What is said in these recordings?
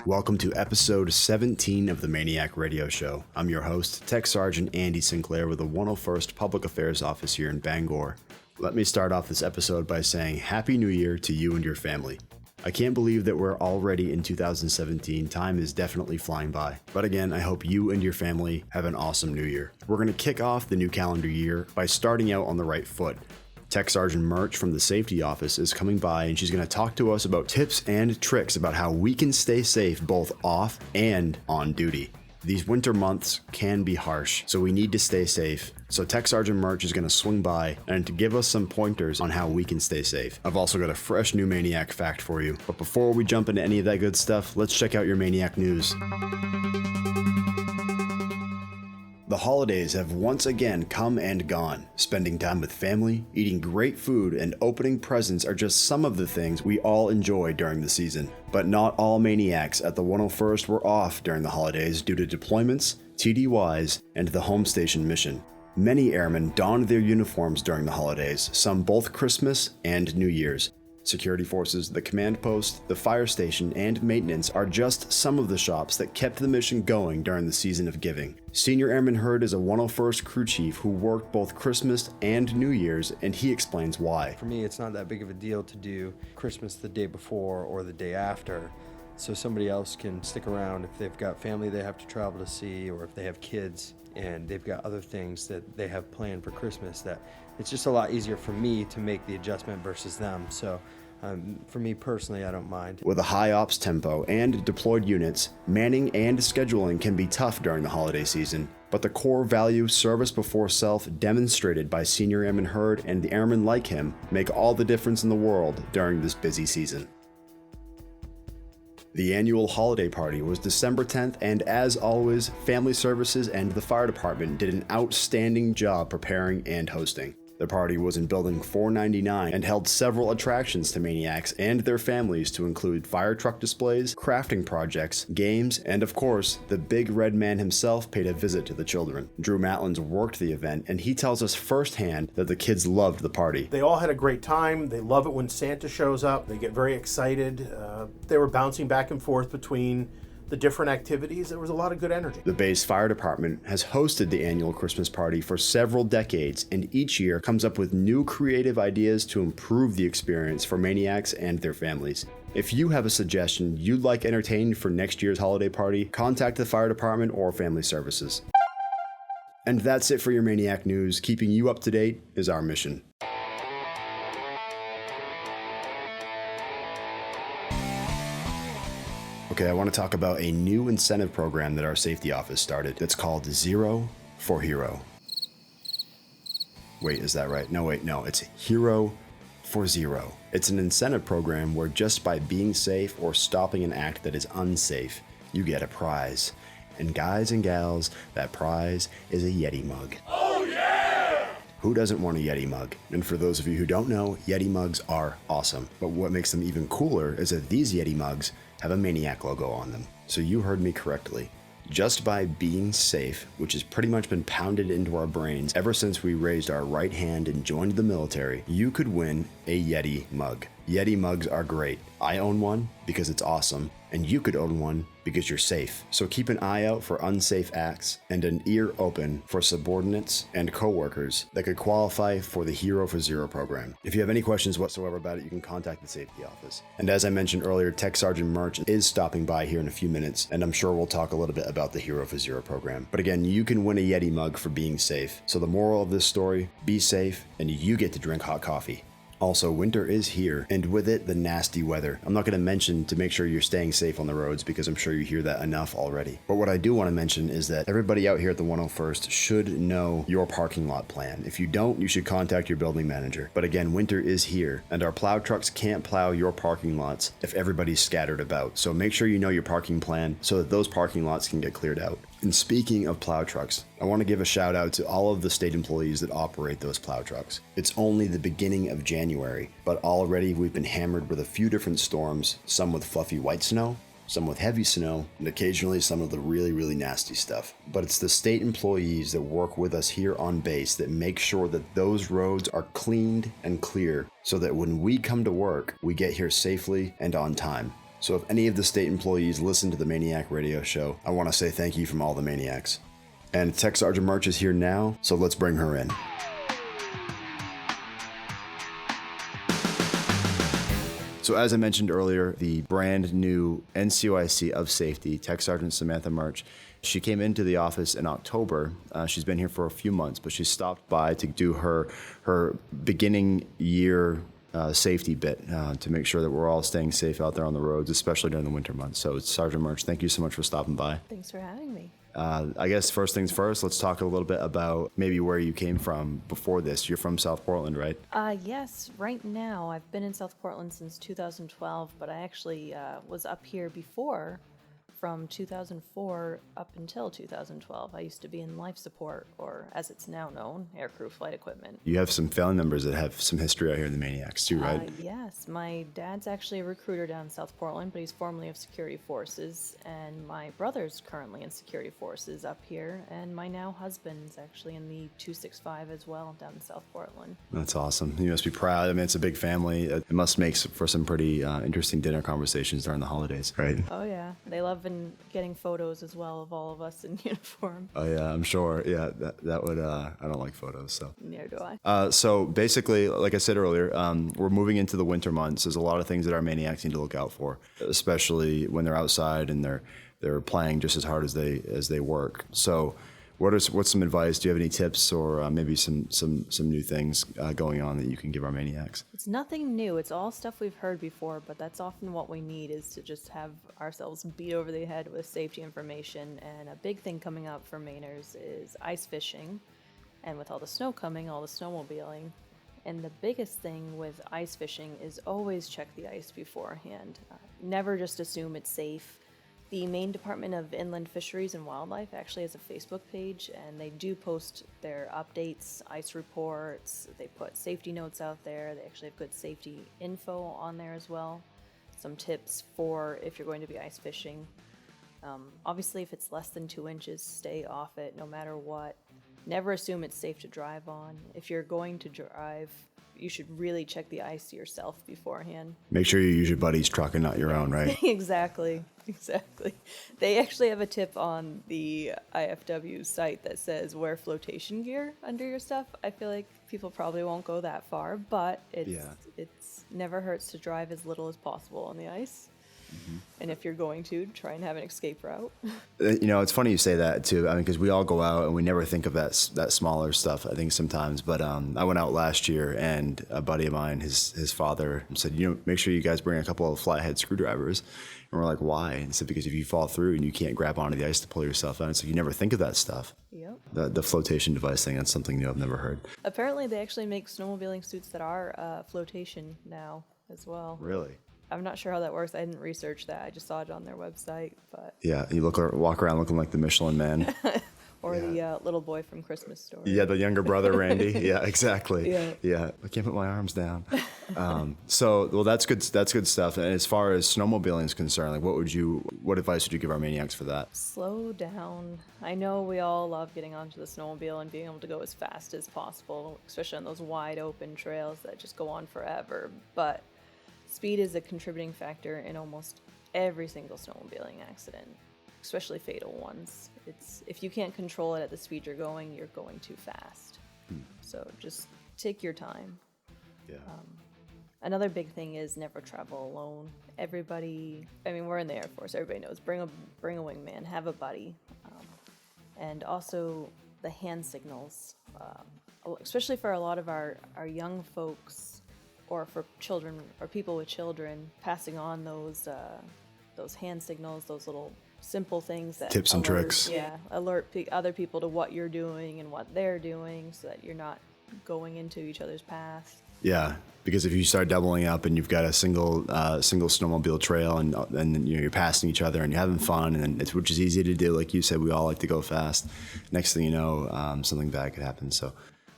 Welcome to episode 17 of the MAINEiac Radio Show. I'm your host, Tech Sergeant Andy Sinclair with the 101st Public Affairs Office here in Bangor. Let me start off this episode by saying Happy New Year to you and your family. I can't believe that we're already in 2017. Time is definitely flying by. But again, I hope you and your family have an awesome new year. We're going to kick off the new calendar year by starting out on the right foot. TSgt Murch from the safety office is coming by and she's going to talk to us about tips and tricks about how we can stay safe both off and on duty. These winter months can be harsh, so we need to stay safe. So TSgt Murch is going to swing by and to give us some pointers on how we can stay safe. I've also got a fresh new MAINEiac fact for you. But before we jump into any of that good stuff, let's check out your MAINEiac news. The holidays have once again come and gone. Spending time with family, eating great food, and opening presents are just some of the things we all enjoy during the season. But not all MAINEiacs at the 101st were off during the holidays due to deployments, TDYs, and the home station mission. Many airmen donned their uniforms during the holidays, some both Christmas and New Year's. Security forces, the command post, the fire station, and maintenance are just some of the shops that kept the mission going during the season of giving. Senior Airman Hurd is a 101st crew chief who worked both Christmas and New Year's, and he explains why. For me, it's not that big of a deal to do Christmas the day before or the day after, so somebody else can stick around if they've got family they have to travel to see, or if they have kids and they've got other things that they have planned for Christmas, that it's just a lot easier for me to make the adjustment versus them. So for me personally, I don't mind. With a high ops tempo and deployed units, manning and scheduling can be tough during the holiday season. But the core value, service before self, demonstrated by Senior Airman Hurd and the airmen like him, make all the difference in the world during this busy season. The annual holiday party was December 10th, and as always, Family Services and the Fire Department did an outstanding job preparing and hosting. The party was in Building 499 and held several attractions to MAINEiacs and their families to include fire truck displays, crafting projects, games, and of course, the big red man himself paid a visit to the children. Drew Matlins worked the event, and he tells us firsthand that the kids loved the party. They all had a great time. They love it when Santa shows up. They get very excited. They were bouncing back and forth between the different activities. There was a lot of good energy. The base fire department has hosted the annual Christmas party for several decades, and each year comes up with new creative ideas to improve the experience for MAINEiacs and their families. If you have a suggestion you'd like entertained for next year's holiday party, contact the fire department or Family Services. And that's it for your MAINEiac news. Keeping you up to date is our mission. Okay, I want to talk about a new incentive program that our safety office started. It's called Zero for Hero. Wait, is that right? No, it's Hero for Zero. It's an incentive program where just by being safe or stopping an act that is unsafe, you get a prize. And guys and gals, that prize is a Yeti mug. Oh yeah! Who doesn't want a Yeti mug? And for those of you who don't know, Yeti mugs are awesome. But what makes them even cooler is that these Yeti mugs have a MAINEiac logo on them. So you heard me correctly. Just by being safe, which has pretty much been pounded into our brains ever since we raised our right hand and joined the military, you could win a Yeti mug. Yeti mugs are great. I own one because it's awesome, and you could own one because you're safe. So keep an eye out for unsafe acts and an ear open for subordinates and coworkers that could qualify for the Hero for Zero program. If you have any questions whatsoever about it, you can contact the safety office. And as I mentioned earlier, TSgt Murch is stopping by here in a few minutes, and I'm sure we'll talk a little bit about the Hero for Zero program. But again, you can win a Yeti mug for being safe. So the moral of this story, be safe, and you get to drink hot coffee. Also, winter is here, and with it, the nasty weather. I'm not going to mention to make sure you're staying safe on the roads because I'm sure you hear that enough already. But what I do want to mention is that everybody out here at the 101st should know your parking lot plan. If you don't, you should contact your building manager. But again, winter is here, and our plow trucks can't plow your parking lots if everybody's scattered about. So make sure you know your parking plan so that those parking lots can get cleared out. And speaking of plow trucks, I want to give a shout out to all of the state employees that operate those plow trucks. It's only the beginning of January, but already we've been hammered with a few different storms, some with fluffy white snow, some with heavy snow, and occasionally some of the really, really nasty stuff. But it's the state employees that work with us here on base that make sure that those roads are cleaned and clear so that when we come to work, we get here safely and on time. So if any of the state employees listen to the MAINEiac Radio Show, I want to say thank you from all the Maniacs. And TSgt Murch is here now, so let's bring her in. So as I mentioned earlier, the brand new NCOIC of Safety, Tech Sergeant Samantha Murch, she came into the office in October. She's been here for a few months, but she stopped by to do her beginning year safety bit to make sure that we're all staying safe out there on the roads, especially during the winter months. So Sergeant Murch, thank you so much for stopping by. Thanks for having me. I guess first things first, let's talk a little bit about maybe where you came from before this. You're from South Portland, right? Yes, right now I've been in South Portland since 2012, but I actually was up here before from 2004 up until 2012. I used to be in life support, or as it's now known, aircrew flight equipment. You have some family members that have some history out here in the Maniacs too, right? Yes, my dad's actually a recruiter down in South Portland, but he's formerly of security forces, and my brother's currently in security forces up here, and my now husband's actually in the 265 as well down in South Portland. That's awesome. You must be proud. I mean, it's a big family. It must make for some pretty interesting dinner conversations during the holidays, right? Oh yeah, they love getting photos as well of all of us in uniform. Oh yeah, I'm sure. Yeah, that would. I don't like photos, so. Neither do I. So basically, like I said earlier, we're moving into the winter months. There's a lot of things that our Maniacs need to look out for, especially when they're outside and they're playing just as hard as they work. So, what's some advice? Do you have any tips or maybe some new things going on that you can give our Maniacs? It's nothing new. It's all stuff we've heard before, but that's often what we need, is to just have ourselves beat over the head with safety information. And a big thing coming up for Mainers is ice fishing. And with all the snow coming, all the snowmobiling. And the biggest thing with ice fishing is always check the ice beforehand. Never just assume it's safe. The Maine Department of Inland Fisheries and Wildlife actually has a Facebook page, and they do post their updates, ice reports. They put safety notes out there. They actually have good safety info on there as well. Some tips for if you're going to be ice fishing. Obviously, if it's less than 2 inches, stay off it no matter what. Never assume it's safe to drive on. If you're going to drive, you should really check the ice yourself beforehand. Make sure you use your buddy's truck and not your own, right? Exactly. They actually have a tip on the IFW site that says wear flotation gear under your stuff. I feel like people probably won't go that far, but it's never hurts to drive as little as possible on the ice. Mm-hmm. And if you're going to, try and have an escape route. It's funny you say that too. I mean, because we all go out and we never think of that smaller stuff, I think sometimes. But I went out last year, and a buddy of mine, his father said, make sure you guys bring a couple of flathead screwdrivers. And we're like, why? And he said, because if you fall through and you can't grab onto the ice to pull yourself out, it's like you never think of that stuff. Yep. The flotation device thing, that's something new I've never heard. Apparently, they actually make snowmobiling suits that are flotation now as well. Really? I'm not sure how that works. I didn't research that. I just saw it on their website. But yeah, you walk around looking like the Michelin Man. Or the little boy from Christmas Story. Yeah, the younger brother, Randy. Yeah, exactly. Yeah. I can't put my arms down. That's good. That's good stuff. And as far as snowmobiling is concerned, like what advice would you give our Maniacs for that? Slow down. I know we all love getting onto the snowmobile and being able to go as fast as possible, especially on those wide open trails that just go on forever. But speed is a contributing factor in almost every single snowmobiling accident, especially fatal ones. If you can't control it at the speed you're going too fast. So just take your time. Yeah. Another big thing is never travel alone. Everybody, we're in the Air Force. Everybody knows, bring a wingman, have a buddy. And also the hand signals, especially for a lot of our young folks, or for children or people with children, passing on those hand signals, those little simple things that tips and tricks. Yeah, alert other people to what you're doing and what they're doing, so that you're not going into each other's path. Yeah, because if you start doubling up and you've got a single snowmobile trail and you're passing each other and you're having fun, and which is easy to do, like you said, we all like to go fast. Next thing you know, something bad could happen. So.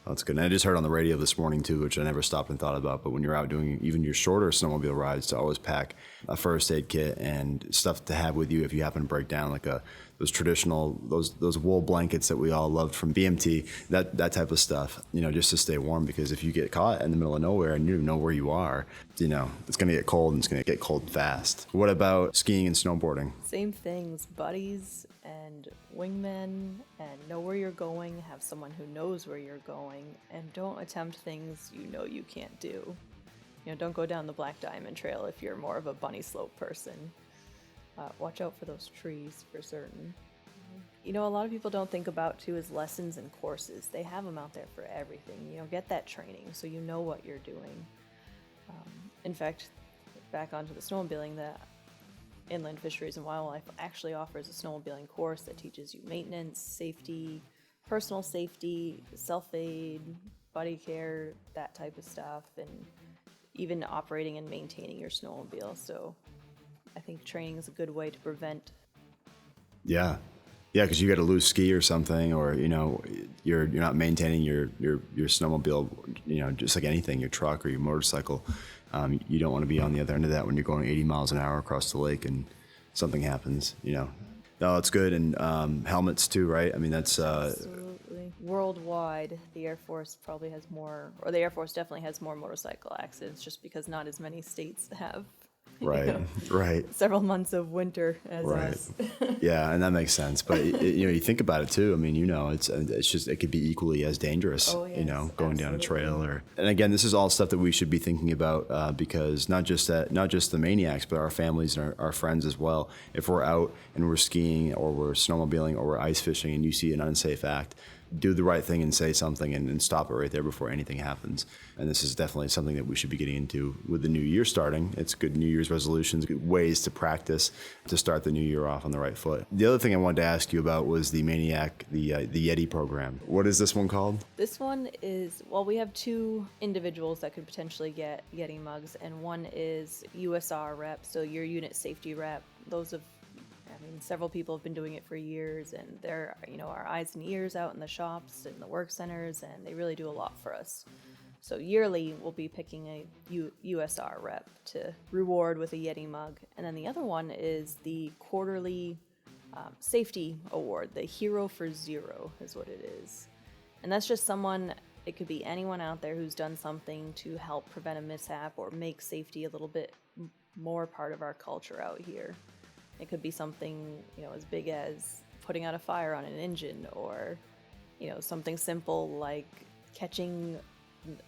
That's good. And I just heard on the radio this morning too, which I never stopped and thought about, but when you're out doing even your shorter snowmobile rides, to always pack a first aid kit and stuff to have with you if you happen to break down, like a traditional, those wool blankets that we all loved from BMT, that type of stuff, just to stay warm, because if you get caught in the middle of nowhere and you don't know where you are, it's going to get cold, and it's going to get cold fast. What about skiing and snowboarding? Same things, buddies and wingmen, and know where you're going, have someone who knows where you're going, and don't attempt things you can't do. Don't go down the Black Diamond Trail if you're more of a bunny slope person. Watch out for those trees for certain. A lot of people don't think about too is lessons and courses. They have them out there for everything. Get that training so you know what you're doing. In fact, back onto the snowmobiling, the Inland Fisheries and Wildlife actually offers a snowmobiling course that teaches you maintenance, safety, personal safety, self-aid, buddy care, that type of stuff, and even operating and maintaining your snowmobile. So I think training is a good way to prevent. Yeah, because you got a loose ski or something, or you're not maintaining your snowmobile. Just like anything, your truck or your motorcycle, you don't want to be on the other end of that when you're going 80 miles an hour across the lake and something happens. No, it's good. And helmets too, right? I mean, that's absolutely worldwide. The Air Force probably has more, or the Air Force definitely has more motorcycle accidents, just because not as many states have. Right. Several months of winter as right. us. Yeah, and that makes sense. But you think about it too. I mean, it's just, it could be equally as dangerous. Oh, yes, going absolutely. down a trail, and again, this is all stuff that we should be thinking about because not just the MAINEiacs, but our families and our friends as well. If we're out and we're skiing or we're snowmobiling or we're ice fishing, and you see an unsafe act, do the right thing and say something and stop it right there before anything happens. And this is definitely something that we should be getting into with the new year starting. It's good New Year's resolutions, good ways to practice to start the new year off on the right foot. The other thing I wanted to ask you about was the MAINEiac, the Yeti program. What is this one called? This one is, we have two individuals that could potentially get Yeti mugs, and one is USR rep, so your unit safety rep. Several people have been doing it for years, and they're, our eyes and ears out in the shops and the work centers, and they really do a lot for us. So yearly, we'll be picking a USR rep to reward with a Yeti mug. And then the other one is the quarterly safety award. The Hero for Zero is what it is. And that's just someone, it could be anyone out there who's done something to help prevent a mishap or make safety a little bit more part of our culture out here. It could be something, as big as putting out a fire on an engine, or, something simple like catching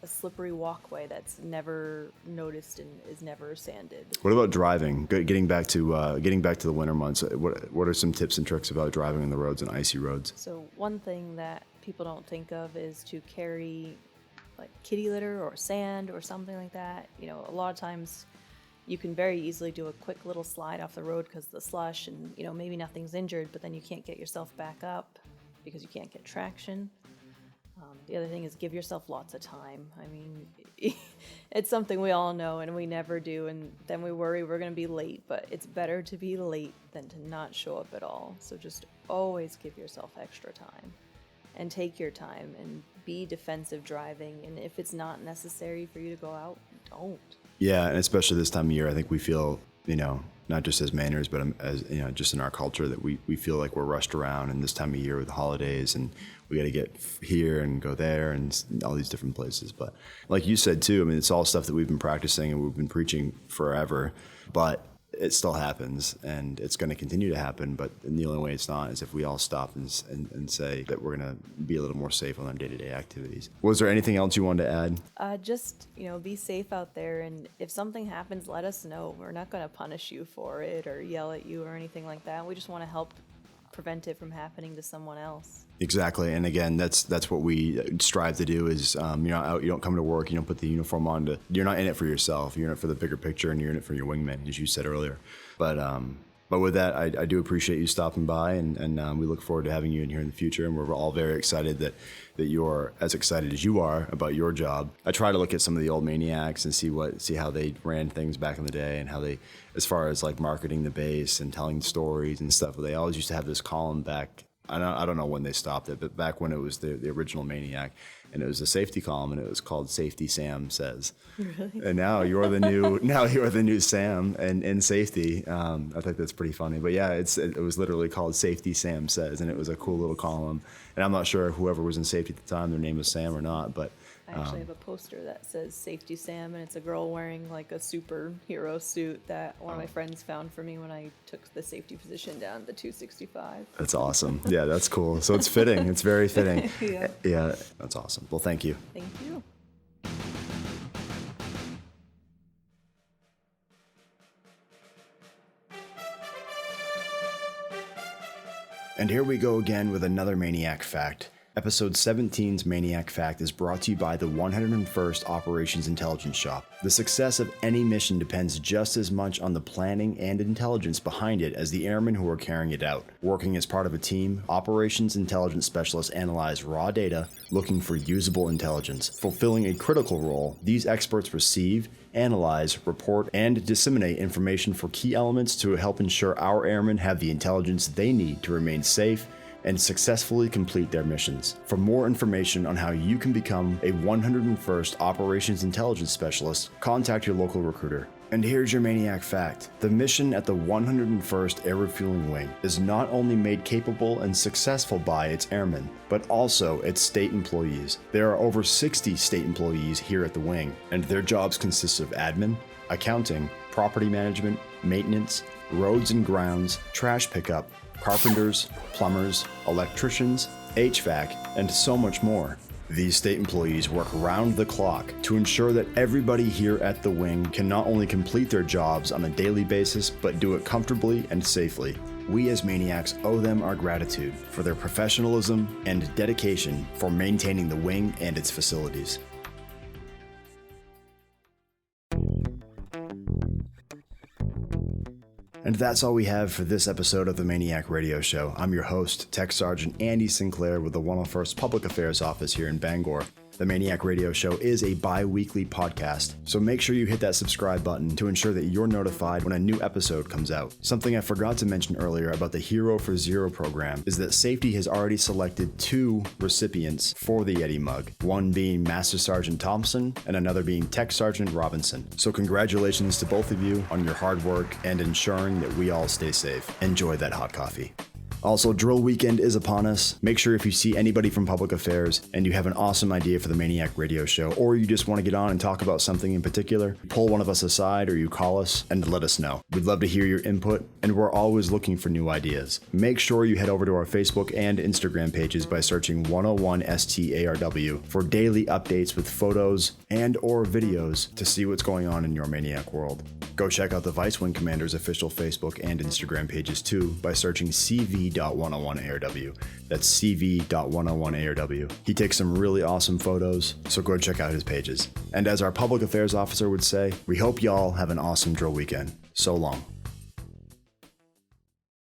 a slippery walkway that's never noticed and is never sanded. What about driving? Getting back to the winter months. What are some tips and tricks about driving on the roads and icy roads? So one thing that people don't think of is to carry like kitty litter or sand or something like that. A lot of times you can very easily do a quick little slide off the road because of the slush, and maybe nothing's injured, but then you can't get yourself back up because you can't get traction. The other thing is give yourself lots of time. I mean, it's something we all know and we never do, and then we worry we're going to be late, but it's better to be late than to not show up at all. So just always give yourself extra time and take your time and be defensive driving, and if it's not necessary for you to go out, don't. Yeah, and especially this time of year, I think we feel, not just as Mainers, but as just in our culture, that we feel like we're rushed around in this time of year with the holidays, and we got to get here and go there and all these different places. But like you said too, I mean, it's all stuff that we've been practicing and we've been preaching forever, but it still happens, and it's going to continue to happen. But the only way it's not is if we all stop and say that we're going to be a little more safe on our day-to-day activities. Was there anything else you wanted to add? Just, be safe out there, and if something happens, let us know. We're not going to punish you for it or yell at you or anything like that. We just want to help prevent it from happening to someone else. Exactly. And again, that's what we strive to do is, you're not out, you don't come to work, you don't put the uniform on you're not in it for yourself. You're in it for the bigger picture, and you're in it for your wingman, as you said earlier. But with that, I do appreciate you stopping by, and we look forward to having you in here in the future. And we're all very excited that you're as excited as you are about your job. I try to look at some of the old MAINEiacs and see how they ran things back in the day, and how they, as far as like marketing the base and telling stories and stuff. They always used to have this column back. I don't know when they stopped it, but back when it was the original MAINEiac, and it was a safety column, and it was called Safety Sam Says. Really? And now you're the new Sam in safety. I think that's pretty funny. But yeah, it was literally called Safety Sam Says, and it was a cool little column. And I'm not sure whoever was in safety at the time, their name was Sam or not, but I actually have a poster that says Safety Sam, and it's a girl wearing like a superhero suit that one of my friends found for me when I took the safety position down at the 265. that's awesome. Yeah, that's cool. So it's fitting. It's very fitting. Yeah. Yeah, that's awesome. Well, thank you. Thank you. And here we go again with another MAINEiac Fact. Episode 17's MAINEiac Fact is brought to you by the 101st Operations Intelligence Shop. The success of any mission depends just as much on the planning and intelligence behind it as the airmen who are carrying it out. Working as part of a team, operations intelligence specialists analyze raw data, looking for usable intelligence. Fulfilling a critical role, these experts receive, analyze, report, and disseminate information for key elements to help ensure our airmen have the intelligence they need to remain safe and successfully complete their missions. For more information on how you can become a 101st Operations Intelligence Specialist, contact your local recruiter. And here's your MAINEiac Fact. The mission at the 101st Air Refueling Wing is not only made capable and successful by its airmen, but also its state employees. There are over 60 state employees here at the wing, and their jobs consist of admin, accounting, property management, maintenance, roads and grounds, trash pickup, carpenters, plumbers, electricians, HVAC, and so much more. These state employees work round the clock to ensure that everybody here at the wing can not only complete their jobs on a daily basis, but do it comfortably and safely. We as MAINEiacs owe them our gratitude for their professionalism and dedication for maintaining the wing and its facilities. And that's all we have for this episode of the MAINEiac Radio Show. I'm your host, Tech Sergeant Andy Sinclair with the 101st Public Affairs Office here in Bangor. The MAINEiac Radio Show is a bi-weekly podcast, so make sure you hit that subscribe button to ensure that you're notified when a new episode comes out. Something I forgot to mention earlier about the Hero for Zero program is that Safety has already selected 2 recipients for the Yeti mug, one being Master Sergeant Thompson and another being Tech Sergeant Robinson. So congratulations to both of you on your hard work and ensuring that we all stay safe. Enjoy that hot coffee. Also, drill weekend is upon us. Make sure if you see anybody from public affairs and you have an awesome idea for the MAINEiac Radio Show, or you just want to get on and talk about something in particular, pull one of us aside or you call us and let us know. We'd love to hear your input, and we're always looking for new ideas. Make sure you head over to our Facebook and Instagram pages by searching 101STARW for daily updates with photos and or videos to see what's going on in your MAINEiac world. Go check out the Vice Wing Commander's official Facebook and Instagram pages too by searching CV.101ARW. That's CV.101ARW. He takes some really awesome photos, so go check out his pages. And as our public affairs officer would say, we hope y'all have an awesome drill weekend. So long.